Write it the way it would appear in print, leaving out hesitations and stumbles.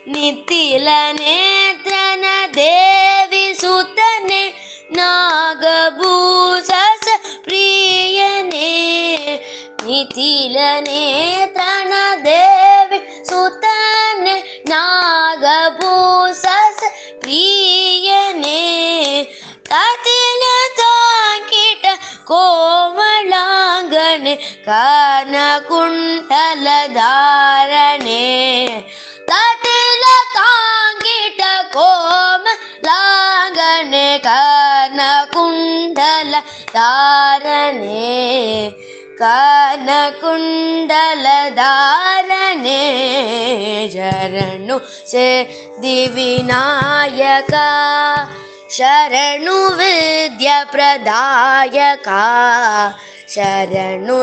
ನಿತಿಲ ನೇತ್ರನ ದೇವಿ ಸುತನೆ ನಾಗಭೂಷಸ ಪ್ರಿಯನೇ ನಿತಿಲ ನೇತ್ರನ ದೇವಿ ಸುತನೆ ನಾಗಭೂಷಸ ಪ್ರಿಯನೇ ತತಿಲ ತಾಂಕಿಟ ಕೋಮಲಾಂಗನೆ ಕಾನ ಕುಂಠಲ ಧಾರಣೆ ತತಿಲ ತಾಂಕಿಟ ಕೋಮಲಾಂಗನೆ ಕಾನ ಕುಂಡಲ ಧಾರಣೆ ಕಾನ ಕುಂಡಲ ಧಾರಣೆ ಶರಣು ಸಿದ್ಧಿವಿನಾಯಕ ಶರಣು ವಿದ್ಯಾ ಪ್ರದಾಯಕ ಶರಣು